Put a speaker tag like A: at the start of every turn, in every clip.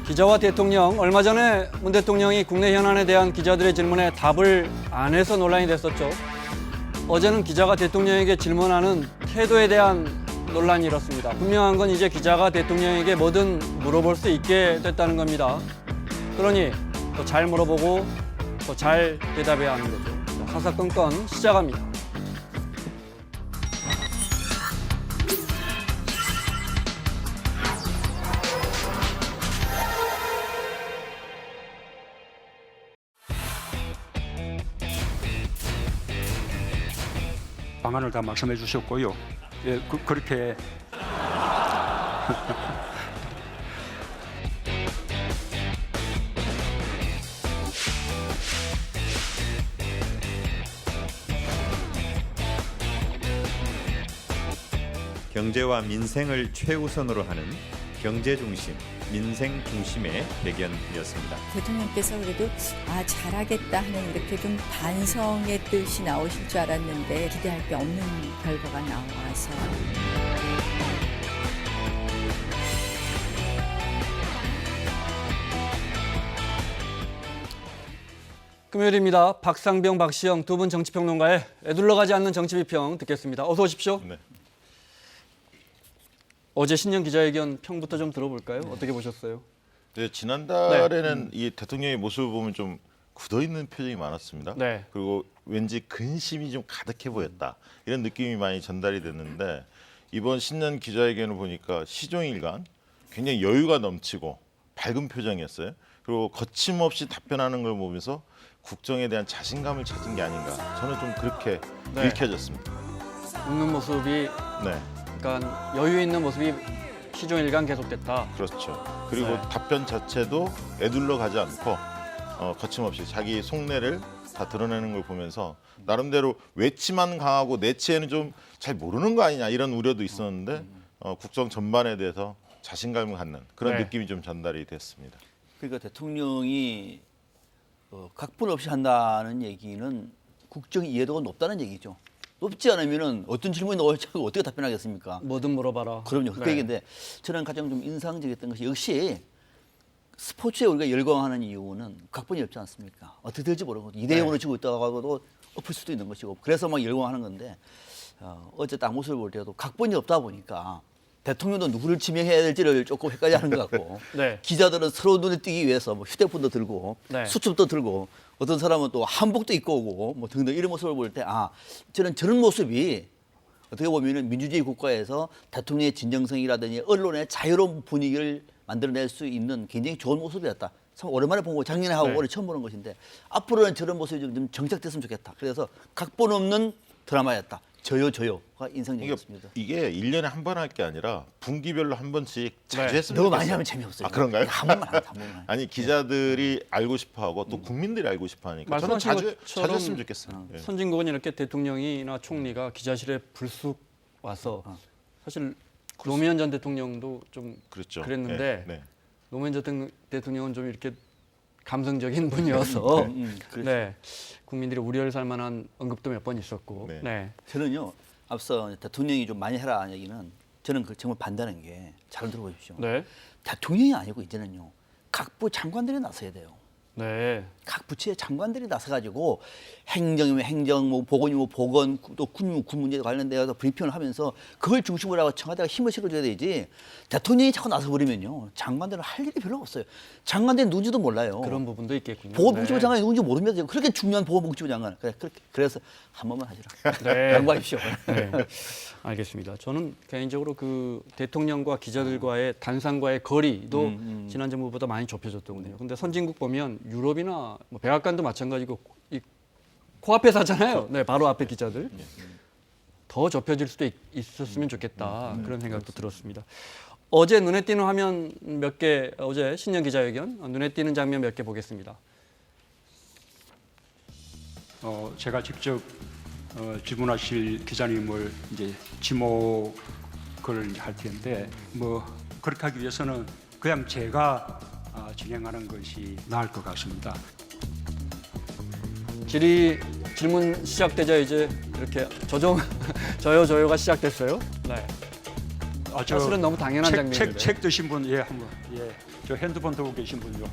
A: 기자와 대통령, 얼마 전에 문 대통령이 국내 현안에 대한 기자들의 질문에 답을 안 해서 논란이 됐었죠. 어제는 기자가 대통령에게 질문하는 태도에 대한 논란이 일었습니다. 분명한 건 이제 기자가 대통령에게 뭐든 물어볼 수 있게 됐다는 겁니다. 그러니 더 잘 물어보고 더 잘 대답해야 하는 거죠. 자, 사사건건 시작합니다.
B: 방안을 다 말씀해 주셨고요. 예, 그렇게
C: 경제와 민생을 최우선으로 하는 경제 중심, 민생 중심의 대견이었습니다.
D: 대통령께서 그래도 잘하겠다 하는 이렇게 좀 반성의 뜻이 나오실 줄 알았는데 기대할 게 없는 결과가 나와서
A: 금요일입니다. 박상병, 박시영 두 분 정치평론가의 에둘러가지 않는 정치비평 듣겠습니다. 어서 오십시오.
C: 네.
A: 어제 신년 기자회견 평부터 좀 들어볼까요? 어떻게 보셨어요?
E: 네, 지난달에는 이 대통령의 모습을 보면 좀 굳어있는 표정이 많았습니다.
A: 네.
E: 그리고 왠지 근심이 좀 가득해 보였다. 이런 느낌이 많이 전달이 됐는데 이번 신년 기자회견을 보니까 시종일관 굉장히 여유가 넘치고 밝은 표정이었어요. 그리고 거침없이 답변하는 걸 보면서 국정에 대한 자신감을 찾은 게 아닌가. 저는 좀 그렇게
A: 네.
E: 읽혀졌습니다.
A: 웃는 모습이
E: 네,
A: 약간 여유 있는 모습이 시종일관 계속됐다.
E: 그렇죠. 그리고
A: 네.
E: 답변 자체도 에둘러 가지 않고 거침없이 자기 속내를 다 드러내는 걸 보면서 나름대로 외치만 강하고 내치에는 좀 잘 모르는 거 아니냐 이런 우려도 있었는데 국정 전반에 대해서 자신감을 갖는 그런
A: 네.
E: 느낌이 좀 전달이 됐습니다.
F: 그러니까 대통령이 각본 없이 한다는 얘기는 국정 이해도가 높다는 얘기죠. 높지 않으면은 어떤 질문이 나올지 어떻게 답변하겠습니까?
A: 뭐든 물어봐라.
F: 그럼요. 그
A: 네.
F: 얘기인데 저는 가장 좀 인상적이었던 것이 역시 스포츠에 우리가 열광하는 이유는 각본이 없지 않습니까? 어떻게 될지 모르거든요. 2대0으로 지고 있다가도 엎을 수도 있는 것이고 그래서 막 열광하는 건데 어제 딱 모습을 볼 때도 각본이 없다 보니까 대통령도 누구를 지명해야 될지를 조금 헷갈려하는 것 같고
A: 네.
F: 기자들은 서로 눈에 띄기 위해서 뭐 휴대폰도 들고
A: 네.
F: 수첩도 들고 어떤 사람은 또 한복도 입고 오고 뭐 등등 이런 모습을 볼 때 저는 저런 모습이 어떻게 보면은 민주주의 국가에서 대통령의 진정성이라든지 언론의 자유로운 분위기를 만들어낼 수 있는 굉장히 좋은 모습이었다. 참 오랜만에 본 거 작년에 하고
A: 네.
F: 올해 처음 보는 것인데 앞으로는 저런 모습이 좀 정착됐으면 좋겠다. 그래서 각본 없는 드라마였다. 저요가 인상적이었습니다.
E: 이게 1년에 한 번 할 게 아니라 분기별로 한 번씩 자주 했으면
F: 너무
E: 좋겠어요.
F: 많이 하면 재미없어요.
E: 그런가요?
F: 한 번만 하면 한 번만.
E: 아니 기자들이 알고 싶어하고 또 국민들이 알고 싶어하니까 저는
A: 말씀하신
E: 자주
A: 것처럼
E: 했으면 좋겠어요. 예.
A: 선진국은 이렇게 대통령이나 총리가 기자실에 불쑥 와서 사실 노무현 전 대통령도 좀
E: 그렇죠.
A: 그랬는데
E: 네, 네.
A: 노무현 전 대통령은 좀 이렇게 감성적인 분이어서
F: 그렇죠.
A: 네, 국민들이 우려를 살 만한 언급도 몇 번 있었고
E: 네.
A: 네.
F: 저는요 앞서 대통령이 좀 많이 해라 하는 얘기는 저는 그 정말 반대하는 게 잘 들어보십시오.
A: 네.
F: 대통령이 아니고 이제는요 각부 장관들이 나서야 돼요.
A: 네.
F: 각 부처의 장관들이 나서가지고 행정이면 행정, 뭐 보건이면 보건, 또 군이면 군 문제에 관련되어서 브리핑을 하면서 그걸 중심으로 하고 청와대가 힘을 실어줘야 되지. 대통령이 자꾸 나서버리면요 장관들은 할 일이 별로 없어요. 장관들이 누군지도 몰라요.
A: 그런 부분도 있겠군요.
F: 보건복지부
A: 네.
F: 장관이 누군지 모르면서 그렇게 중요한 보건복지부 장관. 그래서 한 번만 하시라.
A: 네.
F: 양보하십시오.
A: 네. 알겠습니다. 저는 개인적으로 그 대통령과 기자들과의 단상과의 거리도 지난 정부보다 많이 좁혀졌던 거예요. 근데 선진국 보면 유럽이나 뭐 백악관도 마찬가지고 이 코앞에 사잖아요. 네, 바로 앞에 기자들. 더 좁혀질 수도 있었으면 좋겠다. 그런 생각도 들었습니다. 어제 눈에 띄는 화면 몇 개, 어제 신년 기자회견 눈에 띄는 장면 몇 개 보겠습니다.
B: 제가 직접 질문하실 기자님을 이제 지목을 할 텐데 뭐 그렇게 하기 위해서는 그냥 제가 진행하는 것이 나을 것 같습니다.
A: 질문 시작되자 이제 이렇게 저요가 시작됐어요. 네. 사실은 너무 당연한 장면인데.
B: 책 드신 분, 예, 한번, 예, 저 핸드폰 들고 계신 분요.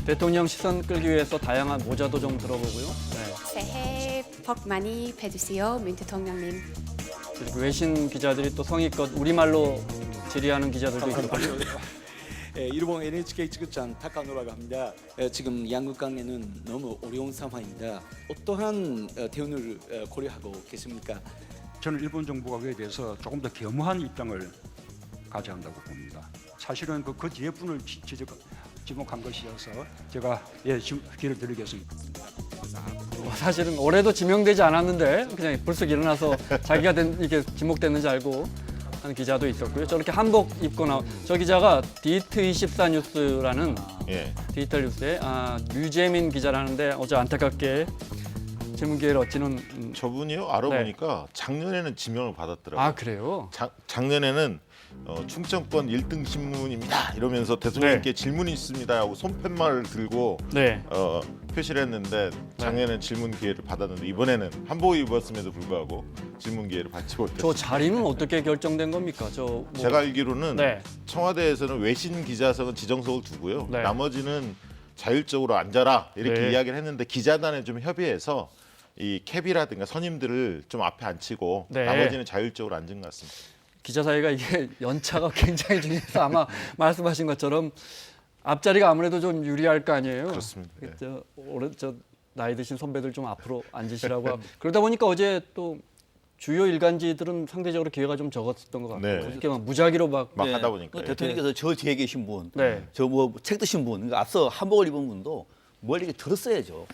A: 대통령 시선 끌기 위해서 다양한 모자도 좀 들어보고요. 네.
G: 새해 복 많이 받으세요, 민 대통령님.
A: 그리고 외신 기자들이 또 성의껏 우리말로 질의하는 기자들도 있고.
H: 일본 NHK 지구장 타카노라고 합니다. 지금 양국 관계는 너무 어려운 상황입니다. 어떠한 대응을 고려하고 계십니까?
B: 저는 일본 정부가 그에 대해서 조금 더 겸허한 입장을 가져야 한다고 봅니다. 사실은 그 뒤에 분을 지목한 것이어서 제가 예, 기를 드리겠습니다.
A: 사실은 올해도 지명되지 않았는데 그냥 불쑥 일어나서 자기가 이게 지목됐는지 알고 하는 기자도 있었고요. 저렇게 한복 입고 저 기자가 디트24 뉴스라는
E: 예.
A: 디지털 뉴스의 류재민 기자라는데 어제 안타깝게 질문 기회를 얻지는
E: 저분이요 알아보니까 작년에는 지명을 받았더라고요.
A: 그래요?
E: 작년에는 충청권 1등 신문입니다 이러면서 대통령께 질문이 있습니다 하고 손팻말을 들고
A: 네.
E: 표시를 했는데 작년에는 질문 기회를 받았는데 이번에는 한복을 입었음에도 불구하고 질문 기회를 받지
A: 저
E: 못했어요.
A: 자리는 어떻게 결정된 겁니까?
E: 제가 알기로는
A: 네.
E: 청와대에서는 외신 기자석은 지정석을 두고요.
A: 네.
E: 나머지는 자율적으로 앉아라 이렇게
A: 네.
E: 이야기를 했는데 기자단에 좀 협의해서 이 캡이라든가 선임들을 좀 앞에 앉히고
A: 네.
E: 나머지는 자율적으로 앉은 것 같습니다.
A: 기자 사이가 이게 연차가 굉장히 중요해서 아마 말씀하신 것처럼 앞자리가 아무래도 좀 유리할 거 아니에요.
E: 그렇습니다. 네.
A: 저 나이 드신 선배들 좀 앞으로 앉으시라고 하고. 그러다 보니까 어제 또 주요 일간지들은 상대적으로 기회가 좀 적었던 것 같아요.
E: 네.
A: 이렇게 막 무작위로 막
E: 막 하다 보니까
F: 그 대통령께서 저 뒤에 계신 분,
A: 네.
F: 저 뭐 책 드신 분, 그러니까 앞서 한복을 입은 분도 뭘 이렇게 들었어야죠.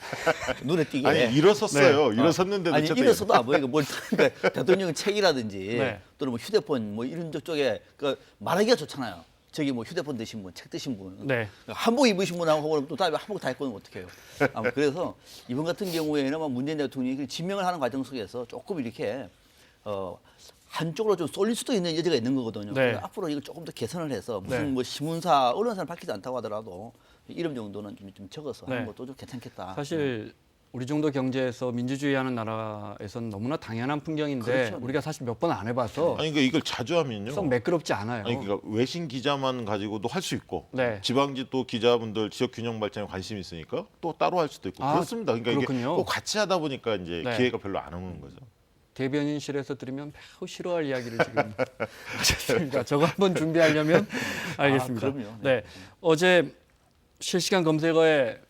F: 눈에 띄게.
E: 아니 일어섰어요.
A: 네.
E: 일어섰는데도
F: 아니
E: 어쨌든
F: 이래서도 안 보이고 뭘 그러니까 대통령은 책이라든지
A: 네.
F: 또는 뭐 휴대폰 뭐 이런 쪽에 그 말하기가 좋잖아요. 저기 뭐 휴대폰 드신 분, 책 드신 분,
A: 네.
F: 한복 입으신 분하고 또 다음에 한복 다 입고 오면 어떡해요. 아마 그래서 이번 같은 경우에는 뭐 문재인 대통령이 지명을 하는 과정 속에서 조금 이렇게 한쪽으로 좀 쏠릴 수도 있는 여지가 있는 거거든요.
A: 네.
F: 그래서 앞으로 이걸 조금 더 개선을 해서 무슨
A: 네.
F: 뭐 신문사, 언론사를 밝히지 않다고 하더라도 이름 정도는 좀 적어서
A: 네.
F: 하는 것도 좀 괜찮겠다.
A: 사실 우리 정도 경제에서 민주주의하는 나라에서는 너무나 당연한 풍경인데
F: 그렇죠.
A: 우리가 사실 몇 번 안 해봐서
E: 아니 그러니까 이걸 자주 하면요.
A: 썩 매끄럽지 않아요.
E: 아니 그러니까 외신 기자만 가지고도 할 수 있고
A: 네.
E: 지방지 또 기자분들 지역 균형 발전에 관심이 있으니까 또 따로 할 수도 있고 그렇습니다. 그러니까
A: 그렇군요.
E: 이게 꼭 같이 하다 보니까 이제
A: 네.
E: 기회가 별로 안 오는 거죠.
A: 대변인실에서 들으면 매우 싫어할 이야기를 지금 하셨습니다. 저거 한번 준비하려면 알겠습니다.
F: 그럼요.
A: 네. 어제 실시간 검색어에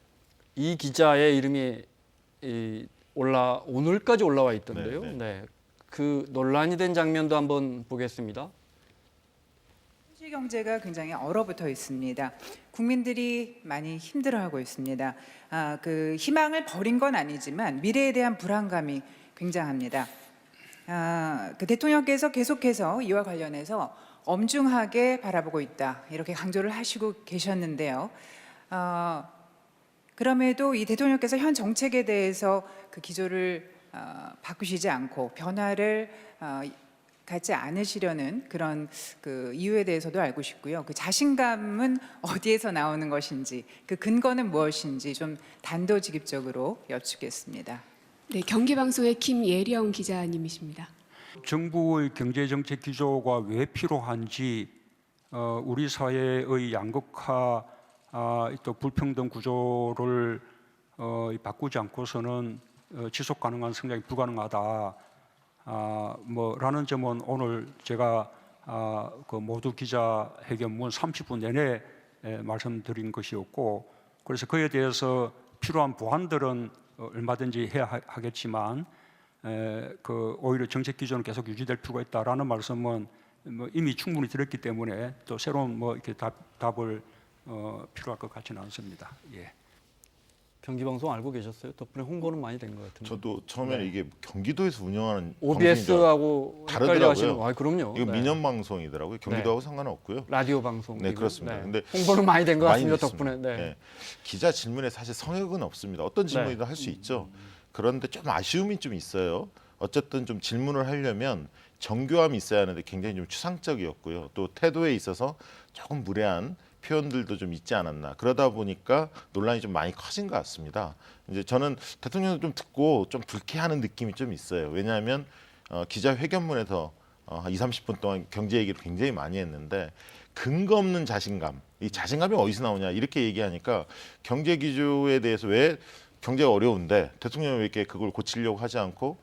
A: 이 기자의 이름이 오늘까지 올라와 있던데요.
E: 네, 네.
A: 네. 그 논란이 된 장면도 한번 보겠습니다.
I: 현실 경제가 굉장히 얼어붙어 있습니다. 국민들이 많이 힘들어하고 있습니다. 그 희망을 버린 건 아니지만 미래에 대한 불안감이 굉장합니다. 그 대통령께서 계속해서 이와 관련해서 엄중하게 바라보고 있다 이렇게 강조를 하시고 계셨는데요. 그럼에도 이 대통령께서 현 정책에 대해서 그 기조를 바꾸시지 않고 변화를 갖지 않으시려는 그런 그 이유에 대해서도 알고 싶고요. 그 자신감은 어디에서 나오는 것인지, 그 근거는 무엇인지 좀 단도직입적으로 여쭙겠습니다.
G: 네, 경기방송의 김예령 기자님이십니다.
B: 정부의 경제정책 기조가 왜 필요한지 우리 사회의 양극화 또 불평등 구조를 바꾸지 않고서는 지속 가능한 성장이 불가능하다. 라는 점은 오늘 제가 그 모두 기자회견문 30분 내내 말씀드린 것이었고, 그래서 그에 대해서 필요한 보완들은 얼마든지 해야 하겠지만 그 오히려 정책 기조는 계속 유지될 필요가 있다라는 말씀은 뭐 이미 충분히 드렸기 때문에 또 새로운 뭐 이렇게 답을 필요할 것 같지는 않습니다. 예.
A: 경기방송 알고 계셨어요? 덕분에 홍보는 많이 된 것 같은데.
E: 저도 처음에 이게 경기도에서 운영하는
A: OBS하고 헷갈려 하시는
E: 다르더라고요.
A: 그럼요.
E: 이거
A: 네.
E: 민영 방송이더라고요. 경기도하고 상관은 없고요.
A: 라디오 방송.
E: 네, 그렇습니다. 근데
A: 홍보는 많이 된 것
E: 많이
A: 같습니다.
E: 됐습니다.
A: 덕분에. 네.
E: 네. 기자 질문에 사실 성역은 없습니다. 어떤 질문이든 할 수 있죠. 그런데 좀 아쉬움이 좀 있어요. 어쨌든 좀 질문을 하려면 정교함이 있어야 하는데 굉장히 좀 추상적이었고요. 또 태도에 있어서 조금 무례한 표현들도 좀 있지 않았나. 그러다 보니까 논란이 좀 많이 커진 것 같습니다. 이제 저는 대통령을 좀 듣고 좀 불쾌하는 느낌이 좀 있어요. 왜냐하면 기자회견문에서 한 20-30분 동안 경제 얘기를 굉장히 많이 했는데 근거 없는 자신감, 이 자신감이 어디서 나오냐 이렇게 얘기하니까 경제 기조에 대해서 왜 경제가 어려운데 대통령이 왜 이렇게 그걸 고치려고 하지 않고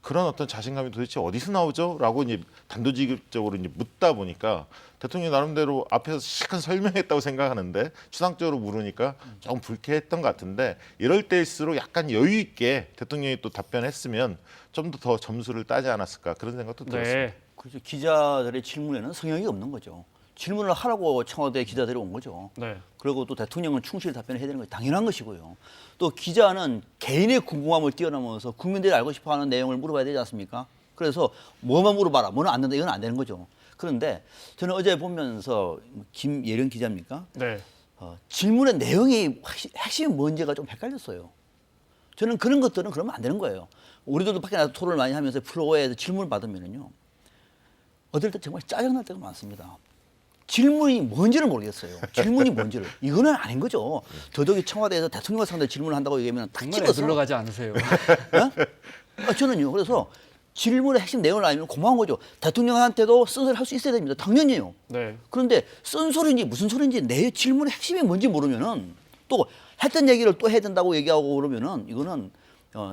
E: 그런 어떤 자신감이 도대체 어디서 나오죠? 라고 이제 단도직입적으로 이제 묻다 보니까 대통령이 나름대로 앞에서 실컷 설명했다고 생각하는데 추상적으로 물으니까 조금 불쾌했던 것 같은데 이럴 때일수록 약간 여유 있게 대통령이 또 답변했으면 좀 더 점수를 따지 않았을까 그런 생각도 들었습니다.
A: 네.
F: 그렇죠. 기자들의 질문에는 성역이 없는 거죠. 질문을 하라고 청와대 기자들이 온 거죠.
A: 네.
F: 그리고 또 대통령은 충실히 답변을 해야 되는 것이 당연한 것이고요. 또 기자는 개인의 궁금함을 뛰어넘어서 국민들이 알고 싶어하는 내용을 물어봐야 되지 않습니까? 그래서 뭐만 물어봐라, 뭐는 안 된다, 이건 안 되는 거죠. 그런데 저는 어제 보면서 김예령 기자입니까?
A: 네.
F: 질문의 내용이 핵심이 뭔지가 좀 헷갈렸어요. 저는 그런 것들은 그러면 안 되는 거예요. 우리들도 밖에 나가서 토론을 많이 하면서 플로어에서 질문을 받으면요, 어떨 때 정말 짜증날 때가 많습니다. 질문이 뭔지를 모르겠어요. 질문이 뭔지를. 이거는 아닌 거죠. 더더욱이 청와대에서 대통령을 상대로 질문을 한다고 얘기하면 탁
A: 정말
F: 찍어서.
A: 들러가지 않으세요.
F: 저는요. 그래서 질문의 핵심 내용을 알면 고마운 거죠. 대통령한테도 쓴소리를 할 수 있어야 됩니다. 당연히요.
A: 네.
F: 그런데 쓴소리인지 무슨 소리인지 내 질문의 핵심이 뭔지 모르면은 또 했던 얘기를 또 해야 된다고 얘기하고 그러면은 이거는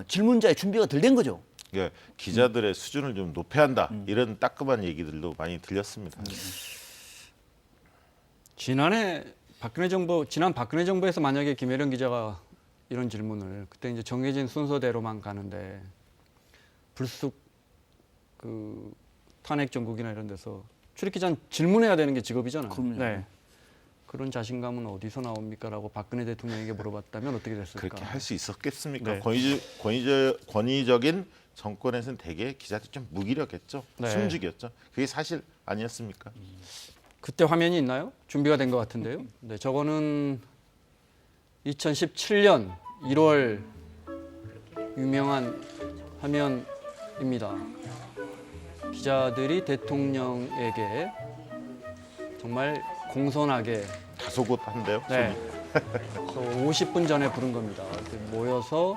F: 질문자의 준비가 덜 된 거죠.
E: 그러니까 기자들의 수준을 좀 높여야 한다 이런 따끔한 얘기들도 많이 들렸습니다.
A: 지난 박근혜 정부에서 만약에 김혜령 기자가 이런 질문을 그때 이제 정해진 순서대로만 가는데 불쑥 그 탄핵 정국이나 이런 데서 출입기자는 질문해야 되는 게 직업이잖아요.
F: 그럼요.
A: 네. 그런 자신감은 어디서 나옵니까라고 박근혜 대통령에게 물어봤다면 어떻게 됐을까?
E: 그렇게 할 수 있었겠습니까?
A: 네.
E: 권위적인 정권에서는 대개 기자들 좀 무기력했죠.
A: 네.
E: 숨죽였죠. 그게 사실 아니었습니까?
A: 그때 화면이 있나요? 준비가 된 것 같은데요. 네, 저거는 2017년 1월 유명한 화면입니다. 기자들이 대통령에게 정말 공손하게
E: 다소곳한데요.
A: 네. 50분 전에 부른 겁니다. 이렇게 모여서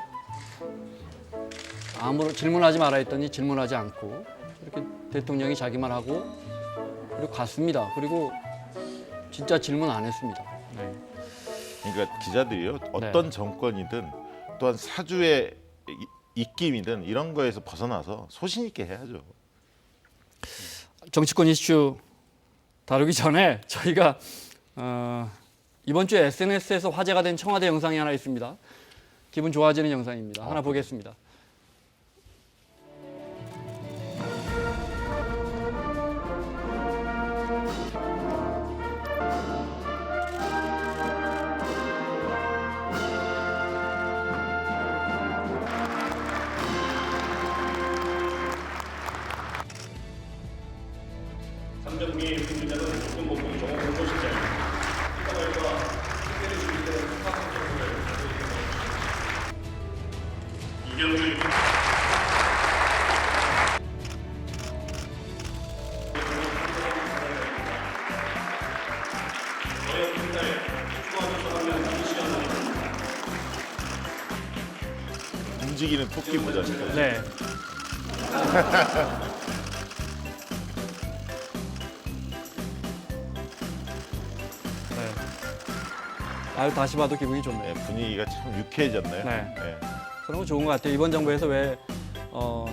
A: 아무런 질문하지 마라 했더니 질문하지 않고 이렇게 대통령이 자기 말 하고 그리고 갔습니다. 그리고 진짜 질문 안 했습니다. 네.
E: 그러니까 기자들이요 어떤 정권이든 또한 사주의 입김이든 이런 거에서 벗어나서 소신 있게 해야죠.
A: 정치권 이슈 다루기 전에 저희가 이번 주에 SNS에서 화제가 된 청와대 영상이 하나 있습니다. 기분 좋아지는 영상입니다. 하나 보겠습니다.
E: 움직이는 토끼 모자입니다.
A: 네. 아유 다시 봐도 기분이 좋네요.
E: 네, 분위기가 참 유쾌해졌네요.
A: 네.
E: 네.
A: 그런 거 좋은 것 같아요. 이번 정부에서 왜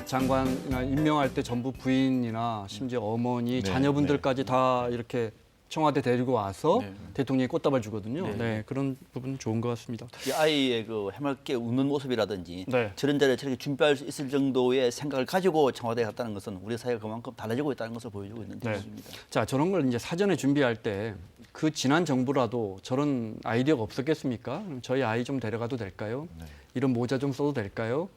A: 장관이나 임명할 때 전부 부인이나 심지어 어머니,
E: 네,
A: 자녀분들까지 다 이렇게 청와대 데리고 와서
F: 네.
A: 대통령이 꽃다발 주거든요.
F: 네.
A: 네, 그런 부분 좋은 것 같습니다.
F: 이 아이의 그 해맑게 웃는 모습이라든지
A: 네.
F: 저런 자리에 저렇게 준비할 수 있을 정도의 생각을 가지고 청와대에 갔다는 것은 우리 사회가 그만큼 달라지고 있다는 것을 보여주고 있는
A: 네.
F: 모습입니다.
A: 자, 저런 걸 이제 사전에 준비할 때 그 지난 정부라도 저런 아이디어가 없었겠습니까? 그럼 저희 아이 좀 데려가도 될까요?
E: 네.
A: 이런 모자 좀 써도 될까요?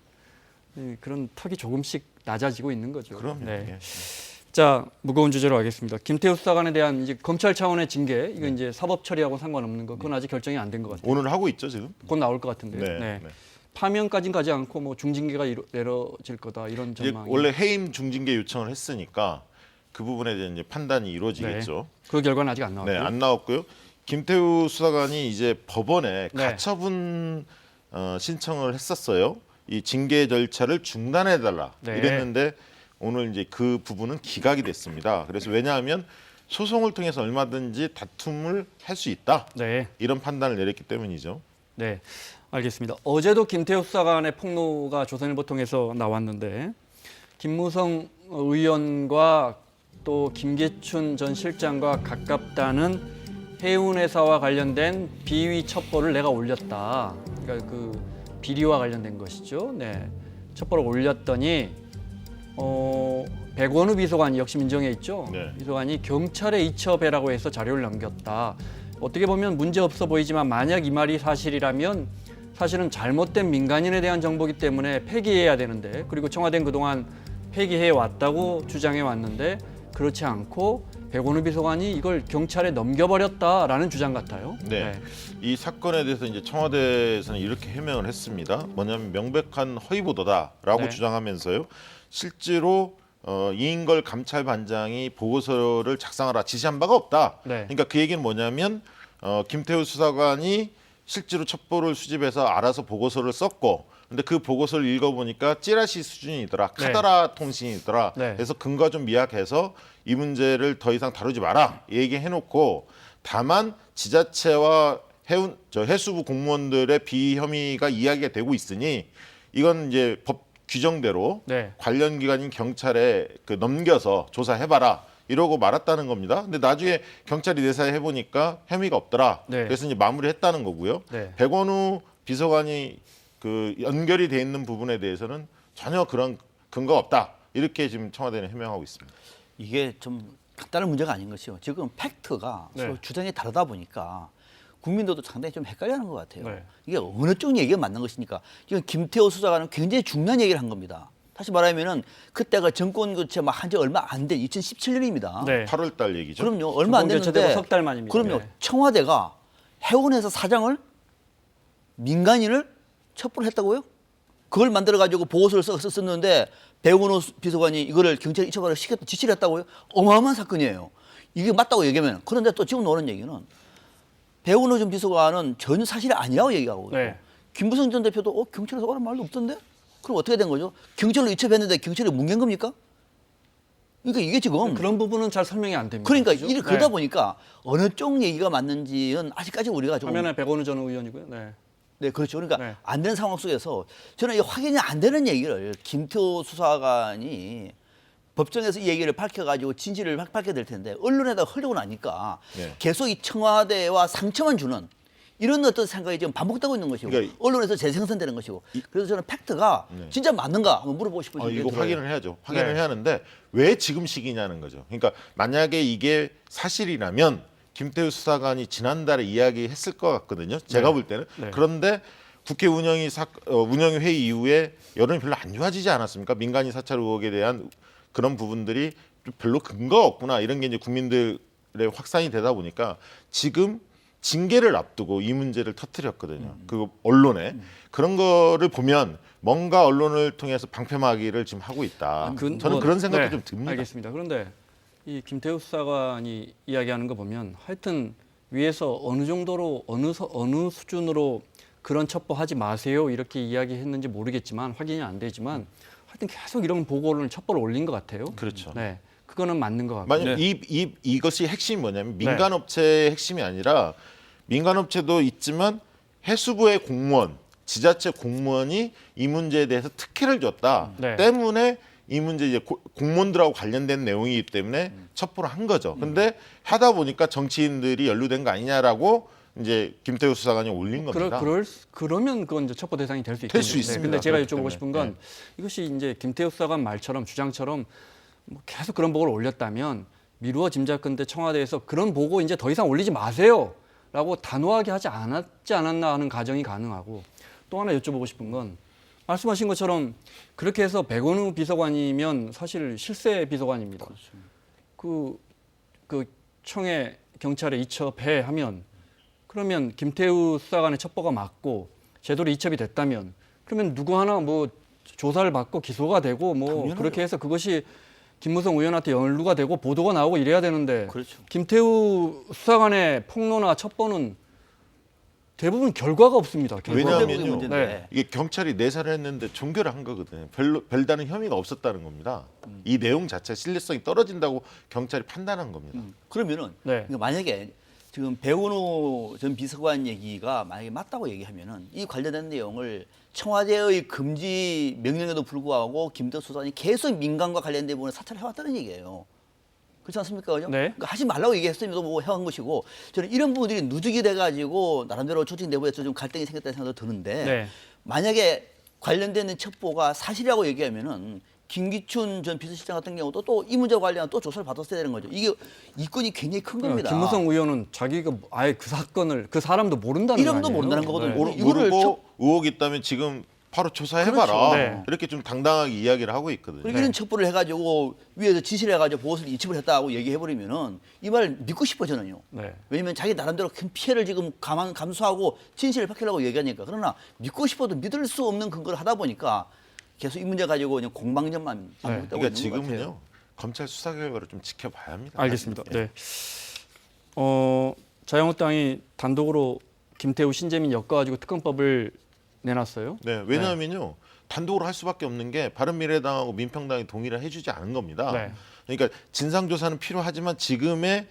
A: 그런 턱이 조금씩 낮아지고 있는 거죠.
E: 그럼요.
A: 네.
E: 예.
A: 자, 무거운 주제로 가겠습니다. 김태우 수사관에 대한 이제 검찰 차원의 징계, 이거 이제 사법 처리하고 상관없는 거, 그건 아직 결정이 안 된 것 같아요.
E: 오늘 하고 있죠 지금?
A: 곧 나올 것 같은데요.
E: 네.
A: 네.
E: 네.
A: 파면까지는 가지 않고 뭐 중징계가 내려질 거다 이런
E: 이제
A: 전망이.
E: 원래 해임 중징계 요청을 했으니까 그 부분에 대한 이제 판단이 이루어지겠죠.
A: 그 결과는 아직 안 나왔고요.
E: 네, 안 나왔고요. 김태우 수사관이 이제 법원에
A: 네.
E: 가처분 신청을 했었어요. 이 징계 절차를 중단해달라
A: 네.
E: 이랬는데 오늘 이제 그 부분은 기각이 됐습니다. 그래서 왜냐하면 소송을 통해서 얼마든지 다툼을 할 수 있다.
A: 네.
E: 이런 판단을 내렸기 때문이죠.
A: 네, 알겠습니다. 어제도 김태우 수사관의 폭로가 조선일보 통해서 나왔는데 김무성 의원과 또 김계춘 전 실장과 가깝다는 해운회사와 관련된 비위 첩보를 내가 올렸다. 그러니까 그 비리와 관련된 것이죠. 네, 첩보를 올렸더니 백원우 비서관이 역시 민정에 있죠.
E: 네.
A: 비서관이 경찰에 이첩해라고 해서 자료를 넘겼다. 어떻게 보면 문제 없어 보이지만 만약 이 말이 사실이라면 사실은 잘못된 민간인에 대한 정보이기 때문에 폐기해야 되는데 그리고 청와대는 그동안 폐기해 왔다고 주장해 왔는데 그렇지 않고 백원우 비서관이 이걸 경찰에 넘겨버렸다라는 주장 같아요.
E: 네. 이 사건에 대해서 이제 청와대에서는 이렇게 해명을 했습니다. 뭐냐면 명백한 허위 보도다라고
A: 네.
E: 주장하면서요. 실제로 이인걸 감찰반장이 보고서를 작성하라 지시한 바가 없다.
A: 네.
E: 그러니까 그 얘기는 뭐냐면 김태우 수사관이 실제로 첩보를 수집해서 알아서 보고서를 썼고 근데 그 보고서를 읽어보니까 찌라시 수준이더라.
A: 네.
E: 카더라 통신이더라.
A: 네.
E: 그래서 근거가 좀 미약해서 이 문제를 더 이상 다루지 마라 얘기해놓고 다만 지자체와 해수부 공무원들의 비위 혐의가 이야기가 되고 있으니 이건 이제 법 규정대로
A: 네.
E: 관련 기관인 경찰에 넘겨서 조사해봐라 이러고 말았다는 겁니다. 근데 나중에 경찰이 내사해 보니까 혐의가 없더라.
A: 네.
E: 그래서 이제 마무리했다는 거고요.
A: 네.
E: 백원우 비서관이 연결이 돼 있는 부분에 대해서는 전혀 그런 근거가 없다. 이렇게 지금 청와대는 해명하고 있습니다.
F: 이게 좀 간단한 문제가 아닌 것이요. 지금 팩트가
A: 네.
F: 서로 주장이 다르다 보니까 국민들도 상당히 좀 헷갈려하는 것 같아요.
A: 네.
F: 이게 어느 쪽 얘기가 맞는 것이니까 지금 김태호 수사관은 굉장히 중요한 얘기를 한 겁니다. 다시 말하면은 그때가 정권 교체 한지 얼마 안 된 2017년입니다.
A: 네.
E: 8월 달 얘기죠.
F: 그럼요. 얼마 안
A: 정권 교체되고
F: 됐는데
A: 석달 만입니다.
F: 그럼요.
A: 네.
F: 청와대가 해운회사 사장을 민간인을 첩보를 했다고요? 그걸 만들어 가지고 보고서를 썼는데 백운호 비서관이 이거를 경찰에 이첩하라고 지시를 했다고요? 어마어마한 사건이에요. 이게 맞다고 얘기하면 그런데 또 지금 나오는 얘기는 백운호 전 비서관은 전혀 사실이 아니라고 얘기하고 있고
A: 네.
F: 김무성 전 대표도 경찰에서 오란 말도 없던데? 그럼 어떻게 된 거죠? 경찰로 이첩했는데 경찰이 뭉갠 겁니까? 그러니까 이게 지금
A: 그런 부분은 잘 설명이 안 됩니다.
F: 그러니까
A: 그죠?
F: 그러다
A: 네.
F: 보니까 어느 쪽 얘기가 맞는지는 아직까지 우리가 좀
A: 화면에 백원우 전 의원이고요. 네.
F: 네, 그렇죠. 그러니까
A: 네.
F: 안 되는 상황 속에서 저는 이 확인이 안 되는 얘기를 김태호 수사관이 법정에서 이 얘기를 밝혀가지고 진실을 밝혀야 될 텐데 언론에다 흘리고 나니까
E: 네.
F: 계속 이 청와대와 상처만 주는 이런 어떤 생각이 지금 반복되고 있는 것이고
E: 그러니까
F: 언론에서 재생산되는 것이고 그래서 저는 팩트가
E: 네.
F: 진짜 맞는가 한번 물어보고 싶은
E: 이거 확인을 해야죠. 확인을
A: 네.
E: 해야 하는데 왜 지금 시기냐는 거죠. 그러니까 만약에 이게 사실이라면 김태우 수사관이 지난달에 이야기했을 것 같거든요. 제가 볼 때는.
A: 네.
E: 그런데 국회 운영위 회의 이후에 여론이 별로 안 좋아지지 않았습니까? 민간인 사찰 의혹에 대한 그런 부분들이 별로 근거가 없구나 이런 게 이제 국민들의 확산이 되다 보니까 지금 징계를 앞두고 이 문제를 터뜨렸거든요. 그 언론에 그런 거를 보면 뭔가 언론을 통해서 방패막이를 지금 하고 있다. 저는 그런 생각도 좀 듭니다.
A: 알겠습니다. 그런데 이 김태우 수사관이 이야기하는 거 보면 하여튼 위에서 어느 정도로 어느 수준으로 그런 첩보하지 마세요 이렇게 이야기했는지 모르겠지만 확인이 안 되지만 하여튼 계속 이런 보고를 첩보를 올린 것 같아요.
E: 그렇죠.
A: 네, 그거는 맞는 것 같고.
E: 만약 이것이 핵심이 뭐냐면 민간업체의 핵심이 아니라 민간업체도 있지만 해수부의 공무원, 지자체 공무원이 이 문제에 대해서 특혜를 줬다
A: 네.
E: 때문에 이 문제 이제 공무원들하고 관련된 내용이기 때문에 첩보를 한 거죠. 근데 하다 보니까 정치인들이 연루된 거 아니냐라고 이제 김태우 수사관이 올린 겁니다.
A: 그러면 그건 이제 첩보 대상이 될 수 있겠네요.
E: 수 있습니다.
A: 근데 제가
E: 그렇기
A: 여쭤보고
E: 때문에.
A: 싶은 건 이것이 이제 김태우 수사관 말처럼 주장처럼 뭐 계속 그런 보고를 올렸다면 미루어 짐작컨대 청와대에서 그런 보고 이제 더 이상 올리지 마세요라고 단호하게 하지 않았나 하는 가정이 가능하고 또 하나 여쭤보고 싶은 건 말씀하신 것처럼 그렇게 해서 백원우 비서관이면 사실 실세 비서관입니다. 그 청해 경찰에 이첩해 하면 그러면 김태우 수사관의 첩보가 맞고 제대로 이첩이 됐다면 그러면 누구 하나 뭐 조사를 받고 기소가 되고 뭐
F: 당연하죠.
A: 그렇게 해서 그것이 김무성 의원한테 연루가 되고 보도가 나오고 이래야 되는데
F: 그렇죠.
A: 김태우 수사관의 폭로나 첩보는 대부분 결과가 없습니다.
E: 왜냐하면요.
F: 문제인데.
A: 네.
E: 이게 경찰이 내사를 했는데 종결을 한 거거든요. 별다른 혐의가 없었다는 겁니다. 이 내용 자체 신뢰성이 떨어진다고 경찰이 판단한 겁니다.
F: 그러면은
A: 네.
F: 그러니까 만약에 지금 배은호 전 비서관 얘기가 만약에 맞다고 얘기하면은 이 관련된 내용을 청와대의 금지 명령에도 불구하고 김태호 수사관이 계속 민간과 관련된 부분을 사찰을 해왔다는 얘기예요. 그렇지 않습니까? 그죠?
A: 네.
F: 그러니까 하지 말라고 얘기했으면도 뭐 해온 것이고 저는 이런 부분들이 누적이 돼가지고 나름대로 조직 내부에서 좀 갈등이 생겼다는 생각도 드는데
A: 네.
F: 만약에 관련되는 첩보가 사실이라고 얘기하면은 김기춘 전 비서실장 같은 경우도 또 이 문제와 관련한 또 조사를 받았어야 되는 거죠. 이게 이건이 굉장히 큰 겁니다.
A: 김무성 의원은 자기가 아예 그 사건을 그 사람도 모른다는
F: 이름도
A: 거 아니에요?
F: 모른다는 거거든요.
A: 네.
F: 이거를
E: 모르고 의혹이 있다면 지금 바로 조사해봐라.
F: 그렇죠.
A: 네.
E: 이렇게 좀 당당하게 이야기를 하고 있거든요.
F: 그리고 이런 첩보를 해가지고 위에서 지시를 해가지고 보고서를 이첩을 했다고 얘기해버리면은 이 말 믿고 싶어 저는요.
A: 네.
F: 왜냐면 자기 나름대로 큰 피해를 지금 감수하고 진실을 밝히려고 얘기하니까. 그러나 믿고 싶어도 믿을 수 없는 근거를 하다 보니까 계속 이 문제 가지고 그냥 공방전만 반복되고
E: 그러니까
F: 있는 것
E: 지금은요.
F: 같아요.
E: 검찰 수사 결과를 좀 지켜봐야 합니다.
A: 알겠습니다.
E: 예.
A: 네. 자유한국당이 단독으로 김태우 신재민 엮어가지고 특검법을 내놨어요.
E: 네, 왜냐하면요. 단독으로 할 수밖에 없는 게 바른미래당하고 민평당이 동의를 해주지 않은 겁니다.
A: 네.
E: 그러니까 진상조사는 필요하지만 지금의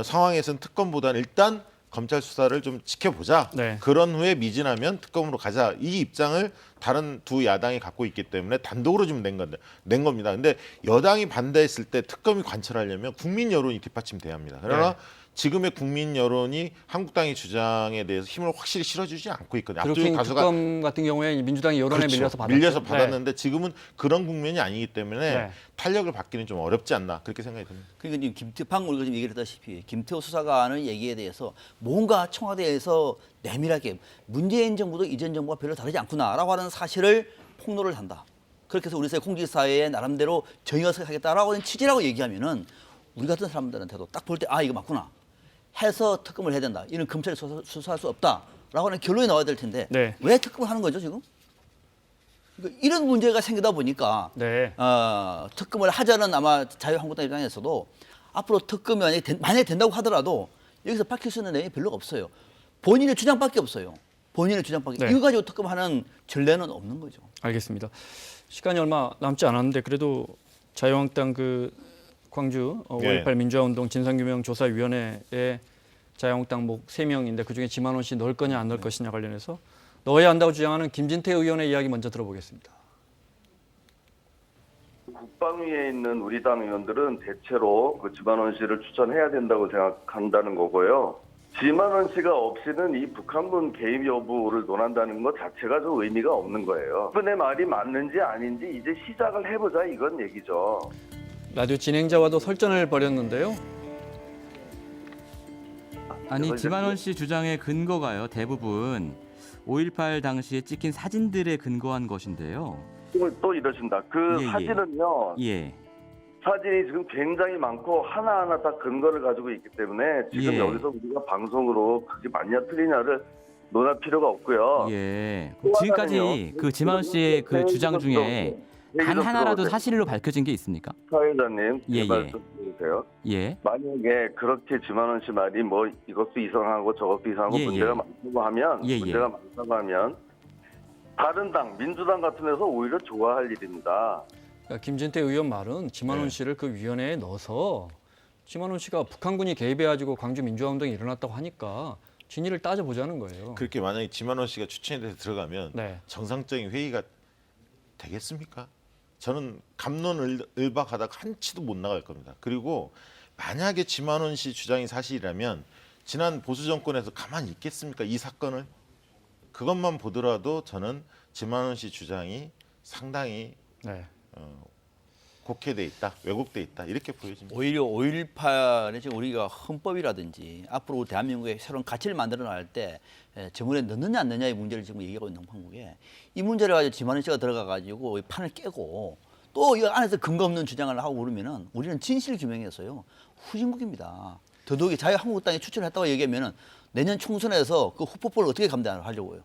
E: 상황에서는 특검보다는 일단 검찰 수사를 좀 지켜보자.
A: 네.
E: 그런 후에 미진하면 특검으로 가자. 이 입장을 다른 두 야당이 갖고 있기 때문에 단독으로 좀 낸 겁니다. 근데 여당이 반대했을 때 특검이 관철하려면 국민 여론이 뒷받침돼야 합니다. 그러나
A: 네.
E: 지금의 국민 여론이 한국당의 주장에 대해서 힘을 확실히 실어주지 않고 있거든요.
A: 드루킹
E: 압도적
A: 특검 같은 경우에 민주당이 여론에
E: 그렇죠.
A: 밀려서 받았죠.
E: 밀려서
A: 네.
E: 받았는데 지금은 그런 국면이 아니기 때문에
A: 네.
E: 탄력을 받기는 좀 어렵지 않나 그렇게 생각이 듭니다.
F: 그러니까 지금 방금 우리가 지금 얘기를 했다시피 김태호 수사관의 얘기에 대해서 뭔가 청와대에서 내밀하게 문재인 정부도 이전 정부가 별로 다르지 않구나라고 하는 사실을 폭로를 한다. 그렇게 해서 우리 사회 공직사회에 나름대로 정의가 하겠다라고 하는 취지라고 얘기하면은 우리 같은 사람들한테도 딱 볼 때 아 이거 맞구나 해서 특검을 해야 된다. 이는 검찰이 수사할 수 없다라고 하는 결론이 나와야 될 텐데
A: 네.
F: 왜 특검을 하는 거죠 지금? 그러니까 이런 문제가 생기다 보니까
A: 네.
F: 특검을 하자는 아마 자유한국당 입장에서도 앞으로 특검이 만약에 된다고 하더라도 여기서 밝힐 수 있는 내용이 별로 없어요. 본인의 주장밖에 없어요. 본인의 주장밖에.
A: 네.
F: 이거 가지고 특검하는 전례는 없는 거죠.
A: 알겠습니다. 시간이 얼마 남지 않았는데 그래도 자유한국당 그 광주 5.18 민주화운동 진상규명조사위원회에 자유한국당 뭐 3명인데 그중에 지만원 씨 넣을 거냐 안 넣을 것이냐 관련해서 넣어야 한다고 주장하는 김진태 의원의 이야기 먼저 들어보겠습니다.
J: 국방위에 있는 우리 당 의원들은 대체로 그 지만원 씨를 추천해야 된다고 생각한다는 거고요. 지만원 씨가 없이는 이 북한군 개입 여부를 논한다는 것 자체가 좀 의미가 없는 거예요. 그분의 말이 맞는지 아닌지 이제 시작을 해보자 이건 얘기죠.
A: 라디오 진행자와도 설전을 벌였는데요.
K: 아니 지만원 씨 주장의 근거가요. 대부분 5.18 당시에 찍힌 사진들에 근거한 것인데요.
J: 또 이러신다. 그
K: 예, 예.
J: 사진은요.
K: 예.
J: 사진이 지금 굉장히 많고 하나하나 다 근거를 가지고 있기 때문에 지금
K: 예.
J: 여기서 우리가 방송으로 그게 맞냐 틀리냐를 논할 필요가 없고요.
K: 예.
J: 또
K: 지금까지
J: 하나는요.
K: 그 지만원 씨의 그 주장 중에 단 하나라도 사실로 밝혀진 게 있습니까?
J: 사회자님,
K: 예,
J: 제발
K: 예.
J: 좀 해주세요.
K: 예.
J: 만약에 그렇게 지만원 씨 말이 뭐 이것도 이상하고 저것도 이상하고
K: 예,
J: 문제가
K: 예.
J: 많다고 하면
K: 예, 예.
J: 문제가 많다고 하면 다른 당, 민주당 같은 데서 오히려 좋아할 일입니다.
A: 그러니까 김진태 의원 말은 지만원 씨를 그 위원회에 넣어서 지만원 씨가 북한군이 개입해가지고 광주 민주화운동이 일어났다고 하니까 진위를 따져보자는 거예요.
E: 그렇게 만약에 지만원 씨가 추천이 돼서 들어가면
A: 네.
E: 정상적인 회의가 되겠습니까? 저는 갑론을박하다가 한치도 못 나갈 겁니다. 그리고 만약에 지만원 씨 주장이 사실이라면 지난 보수 정권에서 가만히 있겠습니까? 이 사건을 그것만 보더라도 저는 지만원 씨 주장이 상당히
A: 네.
E: 곡해돼 있다, 왜곡돼 있다 이렇게 보여집니다.
F: 오히려 5.18에 지금 우리가 헌법이라든지 앞으로 대한민국의 새로운 가치를 만들어 나갈 때 정원에 넣느냐 안 넣느냐의 문제를 지금 얘기하고 있는 판국에 이 문제를 가지고 지만원 씨가 들어가 가지고 판을 깨고 또 이 안에서 근거 없는 주장을 하고 그러면은 우리는 진실 규명에서요 후진국입니다. 더더욱이 자유한국당이 추천을 했다고 얘기하면은 내년 총선에서 그 후폭풍을 어떻게 감당하려고요?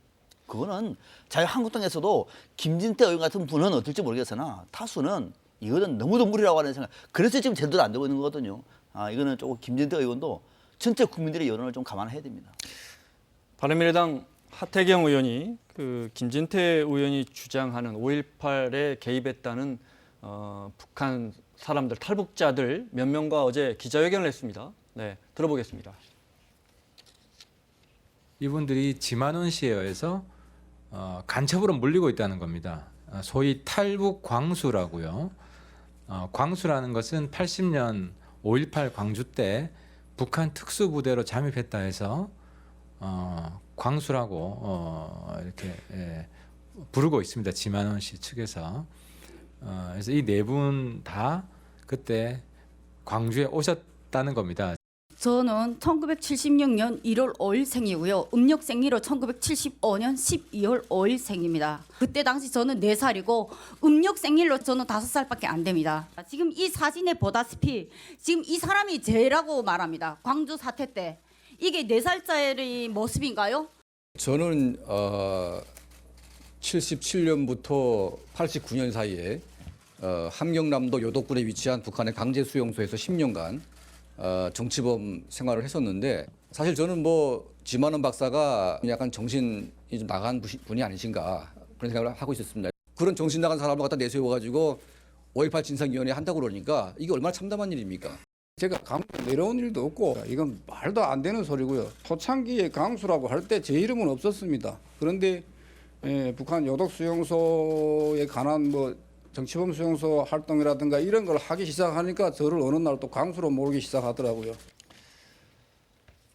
F: 그거는 자유한국당에서도 김진태 의원 같은 분은 어떨지 모르겠으나 다수는 이거는 너무도 무리라고 하는 생각. 그래서 지금 제대로 안 되고 있는 거거든요. 이거는 조금 김진태 의원도 전체 국민들의 여론을 좀 감안해야 됩니다.
A: 바른미래당 하태경 의원이 그 김진태 의원이 주장하는 5.18에 개입했다는 북한 사람들, 탈북자들 몇 명과 어제 기자회견을 했습니다. 네, 들어보겠습니다.
L: 이분들이 지만원 씨에 의해서 간첩으로 물리고 있다는 겁니다. 소위 탈북 광수라고요. 광수라는 것은 80년 5.18 광주 때 북한 특수부대로 잠입했다 해서 광수라고 이렇게 부르고 있습니다. 지만원 씨 측에서. 그래서 이 네 분 다 그때 광주에 오셨다는 겁니다.
M: 저는 1976년 1월 5일 생이고요. 음력 생리로 1975년 12월 5일 생입니다. 그때 당시 저는 4살이고 음력 생일로 저는 5살밖에 안 됩니다. 지금 이 사진에 보다시피 지금 이 사람이 제라고 말합니다. 광주 사태 때. 이게 4살짜리 모습인가요?
N: 저는 77년부터 89년 사이에 함경남도 요독군에 위치한 북한의 강제 수용소에서 10년간 정치범 생활을 했었는데 사실 저는 뭐 지만원 박사가 약간 정신이 좀 나간 분이 아니신가 그런 생각을 하고 있었습니다. 그런 정신 나간 사람을 갖다 내세워가지고 5.18 진상위원회 한다고 그러니까 이게 얼마나 참담한 일입니까?
O: 제가 강수 내려온 일도 없고 이건 말도 안 되는 소리고요. 초창기에 강수라고 할 때 제 이름은 없었습니다. 그런데 북한 요독 수용소에 관한 뭐 정치범 수용소 활동이라든가 이런 걸 하기 시작하니까 저를 어느 날 또 강수로 몰기 시작하더라고요.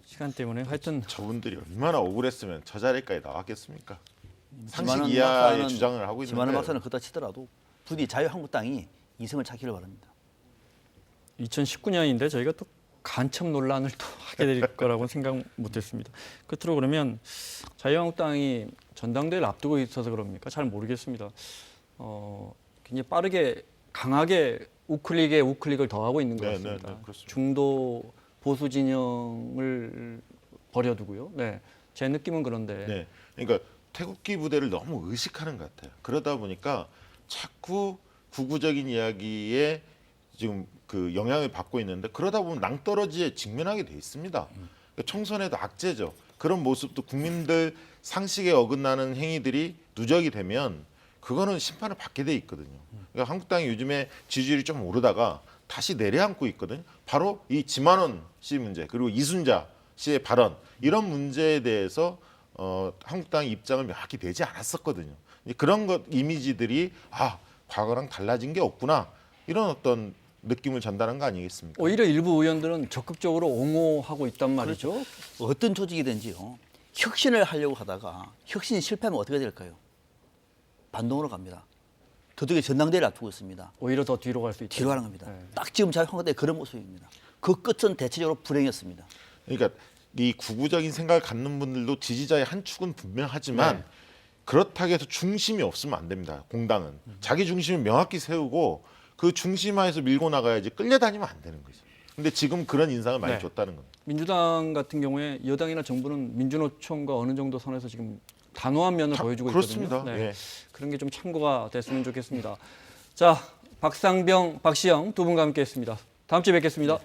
A: 시간 때문에 하여튼
E: 저분들이 얼마나 억울했으면 저 자리까지 나왔겠습니까? 상식
F: 지만원
E: 이하의
F: 박사는-
E: 주장을 하고 있는데
F: 지만원 박사는 그렇다 치더라도 부디 자유한국당이 이승을 찾기를 바랍니다.
A: 2019년인데 저희가 또 간첩 논란을 또 하게 될 거라고 생각 못했습니다. 끝으로 그러면 자유한국당이 전당대회를 앞두고 있어서 그럽니까? 잘 모르겠습니다. 굉장히 빠르게 강하게 우클릭을 더하고 있는 것 같습니다.
E: 그렇습니다.
A: 중도 보수 진영을 버려두고요. 네, 제 느낌은 그런데.
E: 네, 그러니까 태극기 부대를 너무 의식하는 것 같아요. 그러다 보니까 자꾸 구구적인 이야기에 지금 그 영향을 받고 있는데 그러다 보면 낭떠러지에 직면하게 돼 있습니다. 그러니까 총선에도 악재죠. 그런 모습도 국민들 상식에 어긋나는 행위들이 누적이 되면 그거는 심판을 받게 돼 있거든요. 그러니까 한국당이 요즘에 지지율이 좀 오르다가 다시 내려앉고 있거든요. 바로 이 지만원 씨 문제 그리고 이순자 씨의 발언 이런 문제에 대해서 한국당의 입장을 명확히 내지 않았었거든요. 그런 것 이미지들이 과거랑 달라진 게 없구나 이런 어떤 느낌을 전달한 거 아니겠습니까?
A: 오히려 일부 의원들은 적극적으로 옹호하고 있단 말이죠.
F: 그렇죠. 어떤 조직이든지요. 혁신을 하려고 하다가 혁신이 실패하면 어떻게 될까요? 반동으로 갑니다. 더욱이 전당대회를 앞두고 있습니다.
A: 오히려 더 뒤로 갈 수 있다.
F: 뒤로 가는 겁니다. 딱 지금 자유한국당의 그런 모습입니다. 그 끝은 대체적으로 불행이었습니다.
E: 그러니까 이 구구적인 생각을 갖는 분들도 지지자의 한 축은 분명하지만 그렇다고 해서 중심이 없으면 안 됩니다. 공당은 자기 중심을 명확히 세우고 그 중심하에서 밀고 나가야지 끌려다니면 안 되는 거죠. 근데 지금 그런 인상을 많이 줬다는 겁니다.
A: 민주당 같은 경우에 여당이나 정부는 민주노총과 어느 정도 선에서 지금 단호한 면을 보여주고
E: 그렇습니다.
A: 있거든요.
E: 예.
A: 그런 게 좀 참고가 됐으면 좋겠습니다. 자, 박상병, 박시영 두 분과 함께했습니다. 다음 주에 뵙겠습니다.